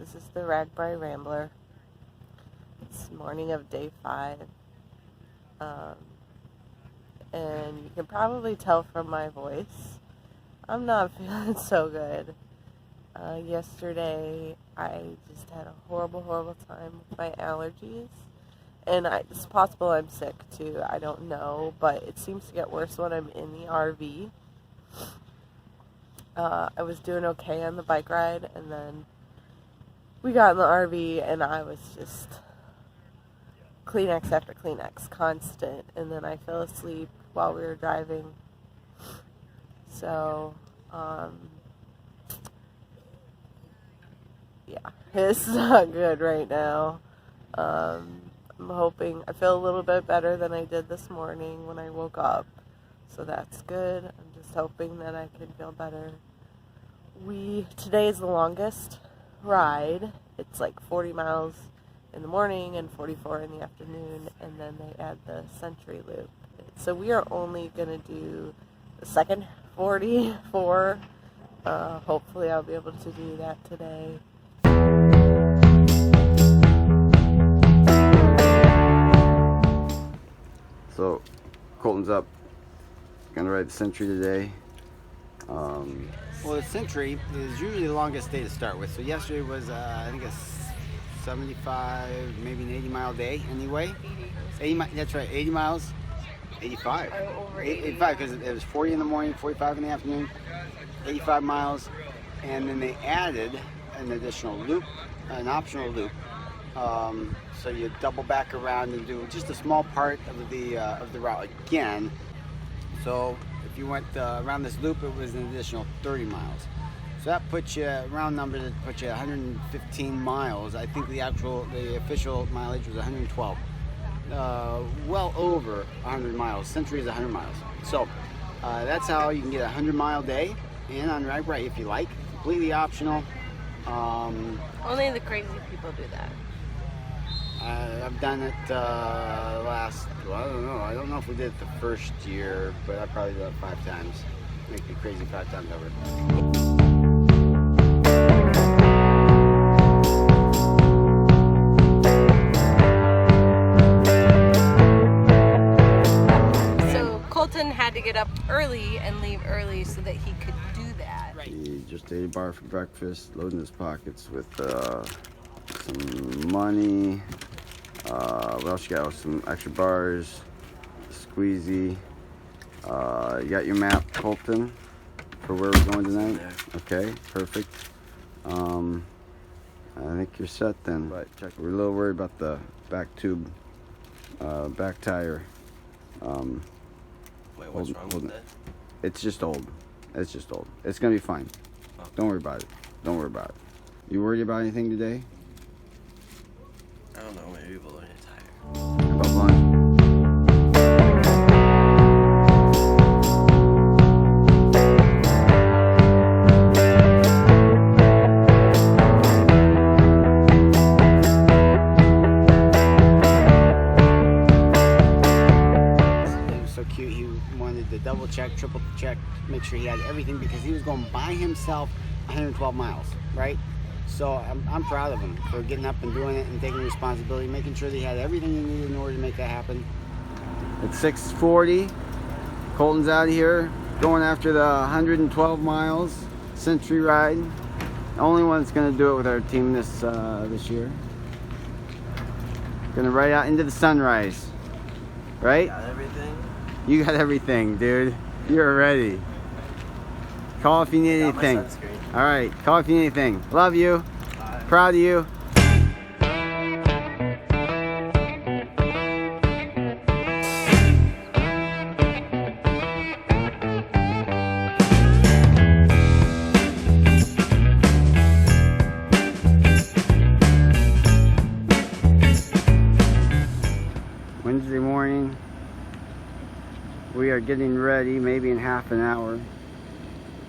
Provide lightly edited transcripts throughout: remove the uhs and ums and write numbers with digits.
This is the RAGBRAI Rambler. It's morning of day 5. And you can probably tell from my voice, I'm not feeling so good. Yesterday, I just had a horrible time with my allergies. And it's possible I'm sick too, I don't know, but it seems to get worse when I'm in the RV. I was doing okay on the bike ride, and then we got in the RV, and I was just Kleenex after Kleenex, constant, and then I fell asleep while we were driving. So, yeah, it's not good right now. I'm hoping, I feel a little bit better than I did this morning when I woke up, so that's good. I'm just hoping that I can feel better. Today is the longest ride. It's like 40 miles in the morning and 44 in the afternoon, and then they add the Century Loop. So we are only going to do the second 44. Hopefully I'll be able to do that today. So, Colton's up. Gonna ride the Century today. Well, the Century is usually the longest day to start with. So yesterday was, I think, a 75, maybe an 80-mile day anyway. 80 that's right, 80 miles. 85. Over 85, because it was 40 in the morning, 45 in the afternoon, 85 miles. And then they added an additional loop, an optional loop. So you double back around and do just a small part of the route again. So if you went around this loop, it was an additional 30 miles. So that puts you, round numbers, that puts you 115 miles. I think the official mileage was 112. Well over 100 miles. Century is 100 miles. So that's how you can get a 100-mile day in on RAGBRAI if you like. Completely optional. Only the crazy people do that. I've done it well, I don't know if we did it the first year, but I probably did it 5 times. Make me crazy 5 times over. So Kolton had to get up early and leave early so that he could do that. Right. He just ate a bar for breakfast, loading his pockets with some money. What else you got? Some extra bars, squeezy. You got your map, Kolton, for where we're going tonight? Okay, perfect. I think you're set then. But check, we're a little worried about the back tube, back tire. Wait, what's wrong with that? It's just old. It's just old. It's gonna be fine. Okay. Don't worry about it. Don't worry about it. You worried about anything today? I don't know, maybe blowing a tire. About lunch? It was so cute. He wanted to double check, triple check, make sure he had everything, because he was going by himself 112 miles, right? So I'm proud of him for getting up and doing it and taking responsibility, making sure that he had everything he needed in order to make that happen. It's 6:40. Colton's out of here, going after the 112 miles Century ride. The only one that's going to do it with our team this year. Going to ride out into the sunrise, right? Got everything? You got everything, dude. You're ready. Call if you need Got my anything. sunscreen. All right, call if you need anything. Love you. Bye. Proud of you. Wednesday morning. We are getting ready, maybe in half an hour,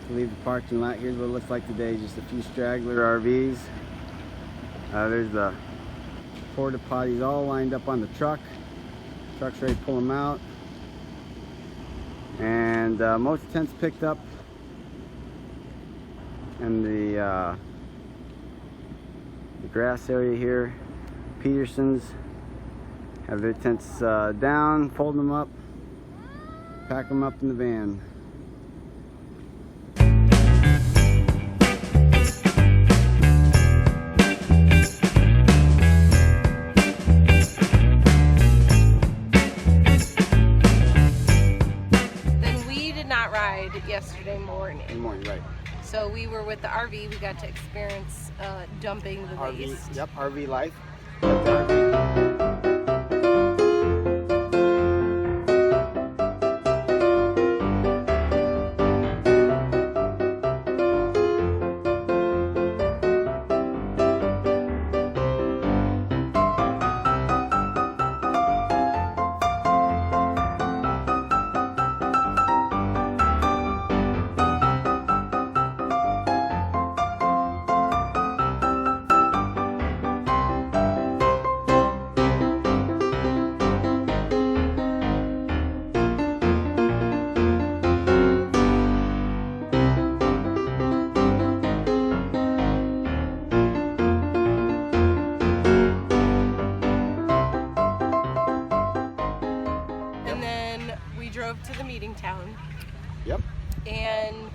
to leave the parking lot. Here's what it looks like today. Just a few straggler RVs. There's the porta potties all lined up on the truck. Truck's ready to pull them out. And most tents picked up. And the the grass area here. Petersons have their tents down, fold them up, pack them up in the van. Then we did not ride yesterday morning. Good morning, right. So we were with the RV. We got to experience dumping the waste. RV, yep, RV life. Drove to the meeting town. Yep. And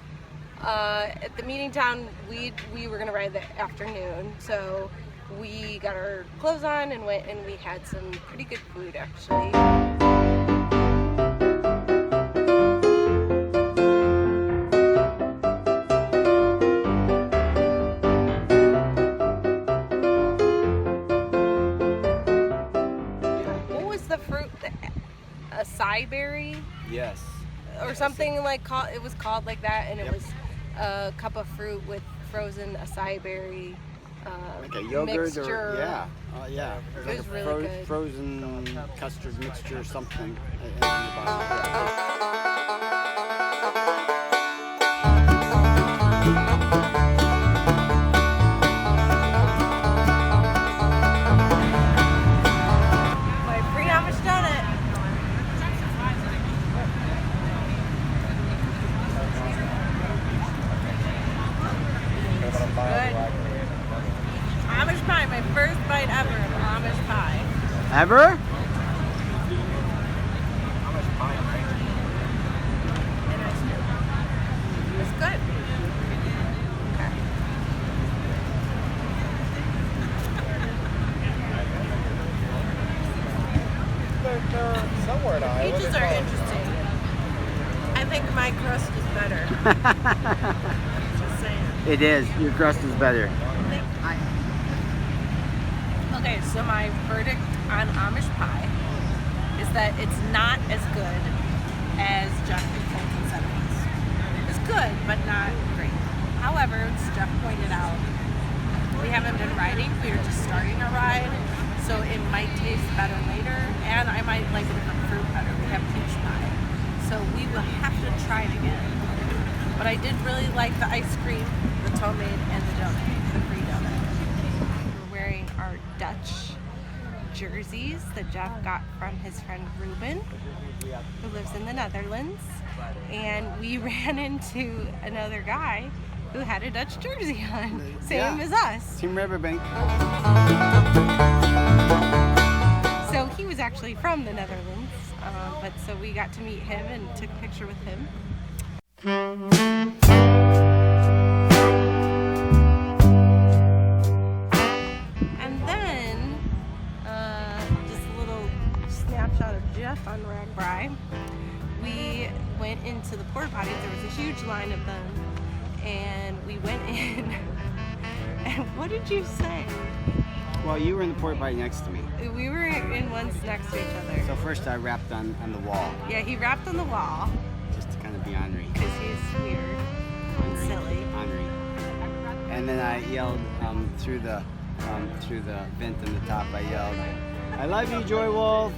at the meeting town, we were gonna ride the afternoon, so we got our clothes on and went, and we had some pretty good food actually. What was the fruit? Acai berry? Yes. Or something like it was called like that, and it was a cup of fruit with frozen acai berry like a yogurt mixture. or yeah. It Like was a really good. frozen custard mixture or something. My free Amish done it. Good. Amish pie, my first bite ever of Amish pie. Ever? And ice cream. It's good. Okay. They're somewhere in Iowa. Peaches are interesting. I think my crust is better. Just saying. It is. Your crust is better. Okay, so my verdict on Amish pie is that it's not as good as Jeff and Kolton said it was. It's good, but not great. However, as Jeff pointed out, we haven't been riding. We are just starting a ride, so it might taste better later, and I might like a different fruit better. We have peach pie, so we will have to try it again. But I did really like the ice cream, the homemade, and the donut, the free donut. We're wearing our Dutch jerseys that Jeff got from his friend Ruben, who lives in the Netherlands. And we ran into another guy who had a Dutch jersey on, same as us. Team Riverbank. So he was actually from the Netherlands, but so we got to meet him and took a picture with him. And then, just a little snapshot of Jeff on RAGBRAI. We went into the porta potties. There was a huge line of them, and we went in. And what did you say? Well, you were in the porta potty next to me. We were in ones next to each other. So first I rapped on the wall, Yeah, he rapped on the wall just to kind of be ornery. because he's weird and silly. Ornery. And then I yelled through the vent in the top. I yelled, "I love you, Joy Wolf."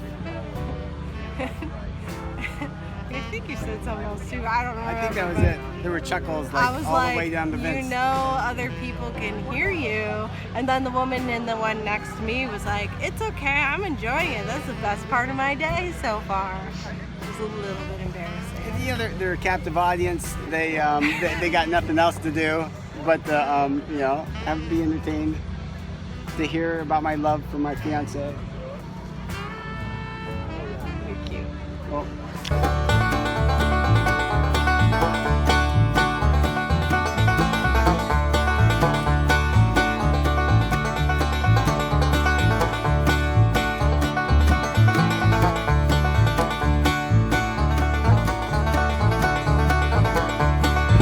I think you said something else too. I don't remember. I think that was it. There were chuckles I was all like, the way down the you vents. know, other people can hear you. And then the woman in the one next to me was like, "It's okay, I'm enjoying it. That's the best part of my day so far." It was a little bit embarrassing. Yeah, they're a captive audience. They got nothing else to do but be entertained. to hear about my love for my fiance. Thank you. Well,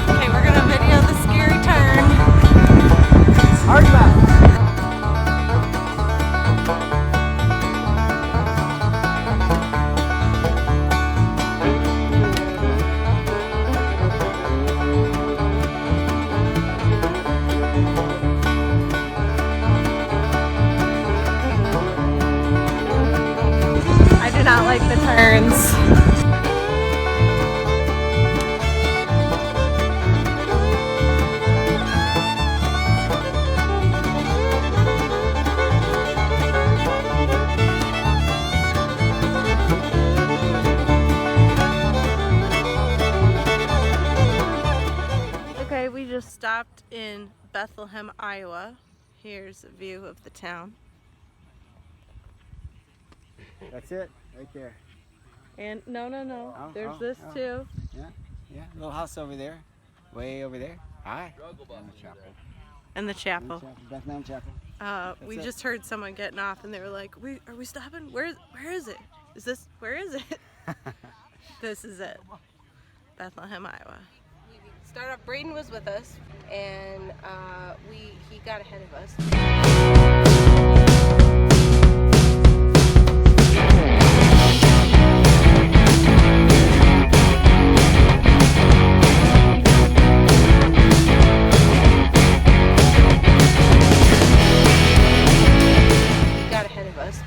Okay, we're gonna video the scary turn. hard left. I do not like the turns. Okay, we just stopped in Bethlehem, Iowa. Here's a view of the town. That's it, right there. And no. Oh, There's oh, this oh. too. Yeah, little house over there, way over there. Hi. And the chapel. And the chapel. Bethlehem Chapel. We it. just heard someone getting off and they were like, are we stopping? Where is it? Where is it? This is it. Bethlehem, Iowa. Start off, Braden was with us and he got ahead of us.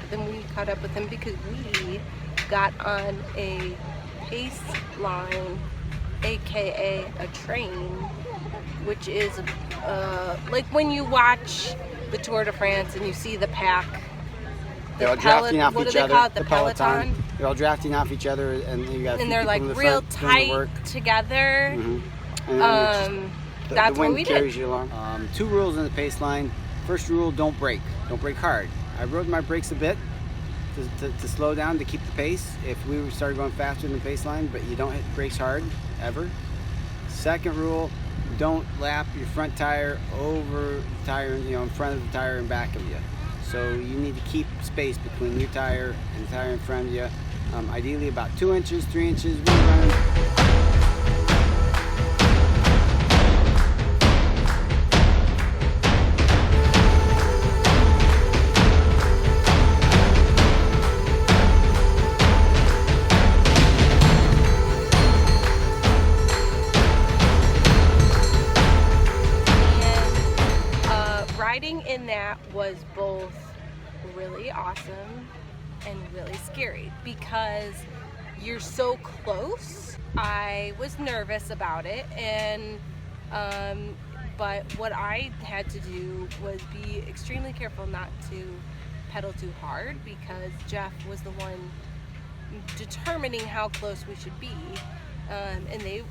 But then we caught up with him because we got on a pace line, aka a train, which is like when you watch the Tour de France and you see the pack. They're all drafting off what each do they other. call it? The Peloton. They're all drafting off each other, and you got. And they're like real tight together. Mm-hmm. And that's the what wind we carries did. you along. 2 rules in the pace line. First rule: don't brake. Don't brake hard. I rode my brakes a bit to slow down, to keep the pace if we started going faster than the pace line, but you don't hit brakes hard, ever. Second rule, don't lap your front tire over the tire, in front of the tire and back of you. So you need to keep space between your tire and the tire in front of you. Ideally about 2 inches, 3 inches. We're running. Riding in that was both really awesome and really scary because you're so close. I was nervous about it, and but what I had to do was be extremely careful not to pedal too hard because Jeff was the one determining how close we should be, and they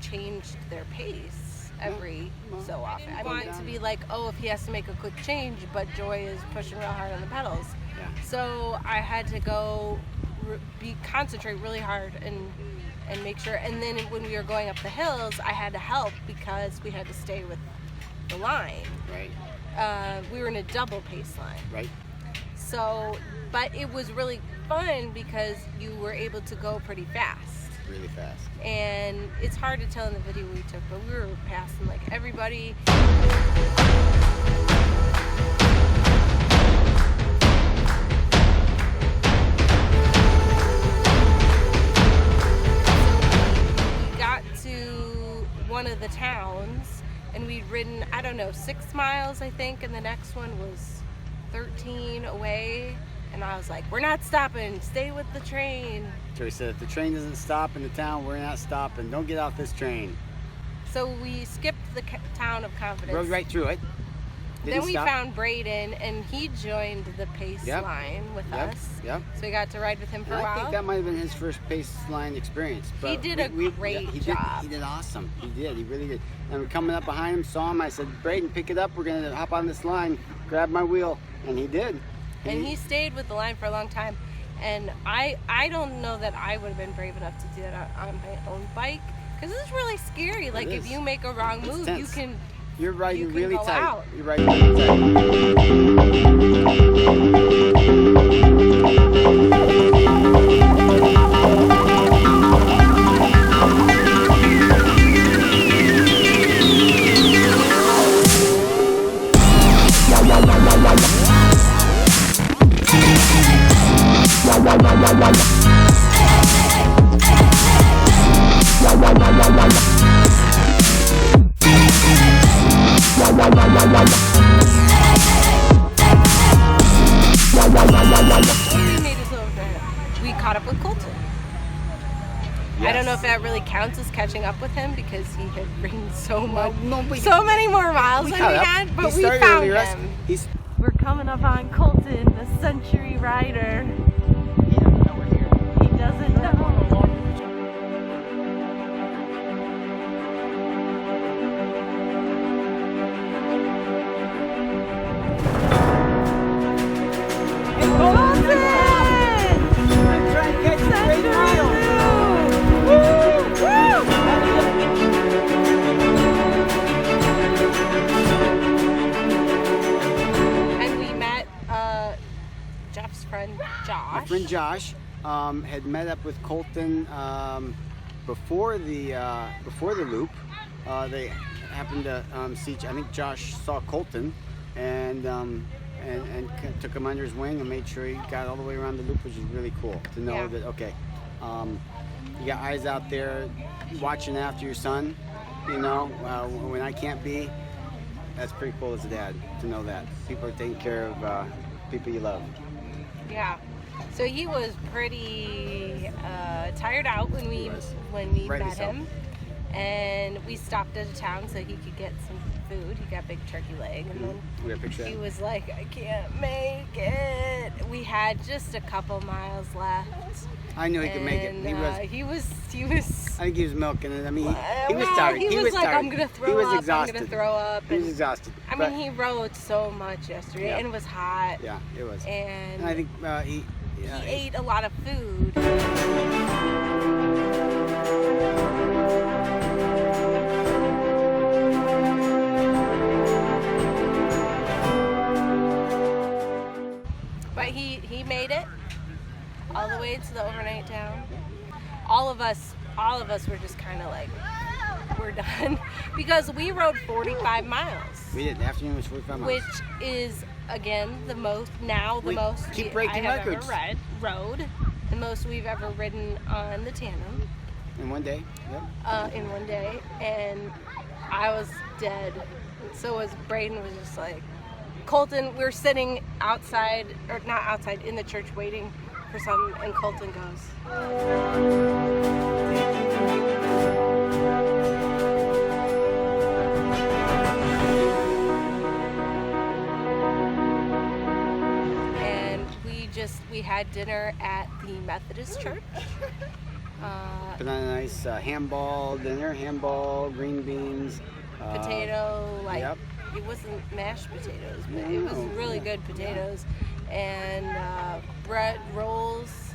changed their pace every so often. I want it to be like, oh, if he has to make a quick change, but Joy is pushing real hard on the pedals. Yeah. So I had to go concentrate really hard and make sure. And then when we were going up the hills, I had to help because we had to stay with the line. Right. We were in a double pace line. Right. So, but it was really fun because you were able to go pretty fast. Really fast. And it's hard to tell in the video we took, but we were passing like everybody. We got to one of the towns and we'd ridden, I don't know, 6 miles I think, and the next one was 13 away. And I was like, we're not stopping, stay with the train. Joey said, if the train doesn't stop in the town, we're not stopping. Don't get off this train. So we skipped the town of Confidence. Rode right through it. Then we found Braden, and he joined the pace line with us. Yep. So we got to ride with him for a while. I think that might have been his first pace line experience. But he did a great job. He did awesome. He did. He really did. And we're coming up behind him, saw him. I said, Braden, pick it up. We're going to hop on this line. grab my wheel, and he did. And he stayed with the line for a long time. And I don't know that I would have been brave enough to do that on my own bike, because it's really scary. Like if you make a wrong move, you can. You're riding really go tight. out. You're riding really tight. We caught up with Kolton. I don't know if that really counts as catching up with him because he had ridden so much, so many more miles than we had, but we found him. We're coming up on Kolton, the Century Rider. He doesn't know we're here. He doesn't know. My friend Josh had met up with Kolton before the loop. They happened to see. I think Josh saw Kolton and took him under his wing and made sure he got all the way around the loop, which is really cool to know that. Okay, you got eyes out there watching after your son. You know, when I can't be. That's pretty cool as a dad to know that people are taking care of people you love. Yeah. So he was pretty tired out when we met him, and we stopped at a town so he could get some food. He got big turkey leg, and then he was like, "I can't make it." We had just a couple miles left. I knew he could make it. He was. I think he was milking it. I mean, he was tired. He was like, tired. "I'm gonna throw he was up. Exhausted. I'm gonna throw up." He was exhausted. I mean, he rode so much yesterday, and it was hot. Yeah, it was. And I think he ate a lot of food. But he made it all the way to the overnight town. All of us were just kind of like, we're done, because we rode 45 miles. We did. The afternoon was 45 miles. Which is, again, the most keep breaking records. Ever rode. The most we've ever ridden on the tandem. In one day. Yep. In one day. And I was dead. So was Braden. Was just like, Kolton, we were sitting outside, or not outside, in the church waiting for something, and Kolton goes. We had dinner at the Methodist church. Put on a nice ham-ball dinner, green beans. Potato, it wasn't mashed potatoes, but it was really good potatoes. And bread, rolls,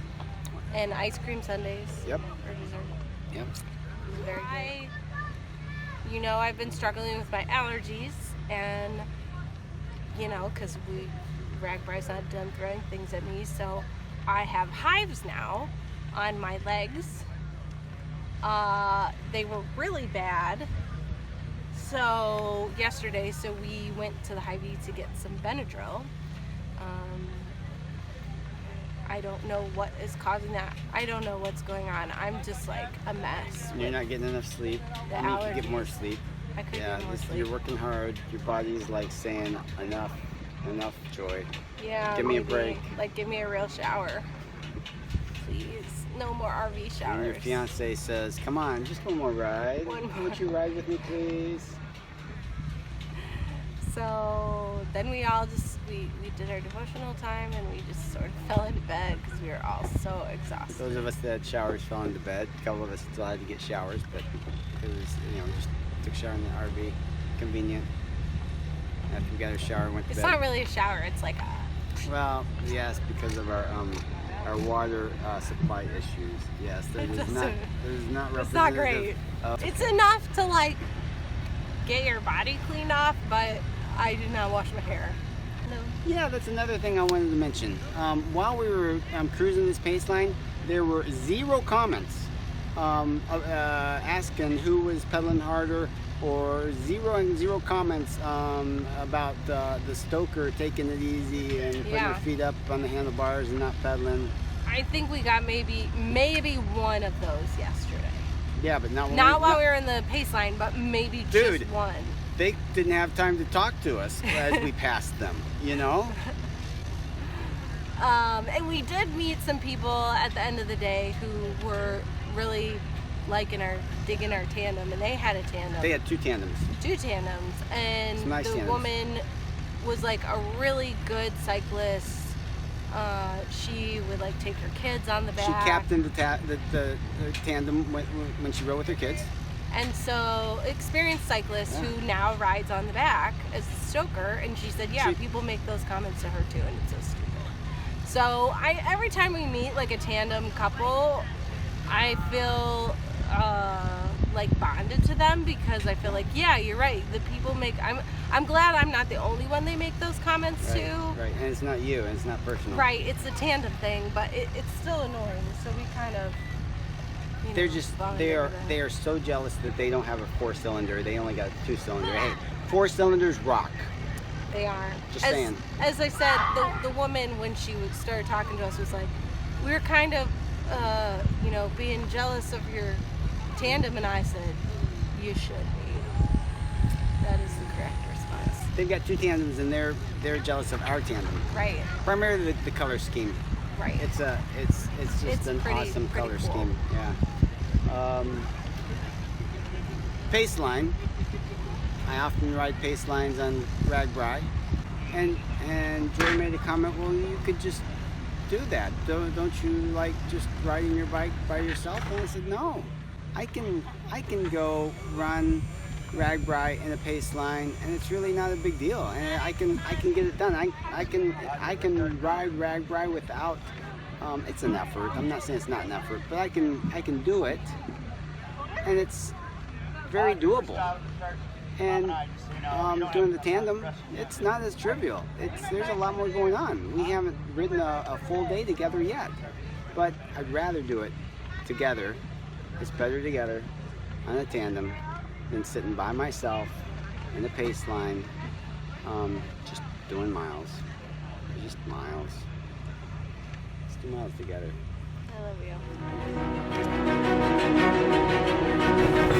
and ice cream sundaes Yep. for dessert. Yep. It was very good. You know, I've been struggling with my allergies, and, you know, because RAGBRAI's not done throwing things at me, so I have hives now on my legs. They were really bad. So yesterday, we went to the Hy-Vee to get some Benadryl. I don't know what is causing that. I don't know what's going on. I'm just like a mess. You're not getting enough sleep. You need to get more sleep. I could get more sleep. You're working hard. Your body's like saying enough, Joy. Yeah. Give me a break. Like, give me a real shower. Please. No more RV showers. And your fiance says, come on, just one more ride. Won't you ride with me, please? So then we all we did our devotional time, and we just sort of fell into bed because we were all so exhausted. Those of us that had showers fell into bed. A couple of us still had to get showers, but it was, just took a shower in the RV. Convenient. After we got a shower, went to It's bed. not really a shower. It's like a. Well, yes, because of our water supply issues. Yes, that is not. That is not representative. It's not great. It's enough to like get your body cleaned off, but I did not wash my hair. No. Yeah, that's another thing I wanted to mention. While we were cruising this pace line, there were 0 comments asking who was pedaling harder, or 0 comments about the stoker taking it easy and putting her feet up on the handlebars and not pedaling. I think we got maybe one of those yesterday. Yeah, but not while we were in the pace line, but maybe just one. They didn't have time to talk to us as we passed them, you know? And we did meet some people at the end of the day who were really digging our tandem, and they had a tandem. They had 2 tandems. 2 tandems, and nice the tandems. woman was like a really good cyclist. She would like take her kids on the back. She captained the tandem when she rode with her kids. And so, experienced cyclist who now rides on the back as the stoker, and she said, yeah, people make those comments to her too, and it's so stupid. So, every time we meet like a tandem couple, I feel like bonded to them, because I feel like, yeah, you're right. The people make. I'm glad I'm not the only one they make those comments to. Right, and it's not you, and it's not personal. Right, it's a tandem thing, but it's still annoying. So we kind of. They are so jealous that they don't have a 4-cylinder. They only got a 2-cylinder. Hey, 4 cylinders rock. They are. Just saying. As I said, the woman, when she started talking to us, was like, we were kind of, being jealous of your tandem, and I said, you should be. That is the correct response. They've got 2 tandems, and they're jealous of our tandem. Right. Primarily the color scheme. Right. It's just an awesome color cool. scheme. Yeah. Pace line. I often ride pace lines on RAGBRAI, and Joy made a comment. Well, you could just do that. Don't you like just riding your bike by yourself? And I said, no. I can go run RAGBRAI in a pace line, and it's really not a big deal, and I can get it done. I can ride RAGBRAI without. It's an effort. I'm not saying it's not an effort, but I can do it, and it's very doable. And doing the tandem, it's not as trivial. There's a lot more going on. We haven't ridden a full day together yet, but I'd rather do it together. It's better together on a tandem than sitting by myself in a pace line, just doing miles. Just miles. Let's do miles together. I love you.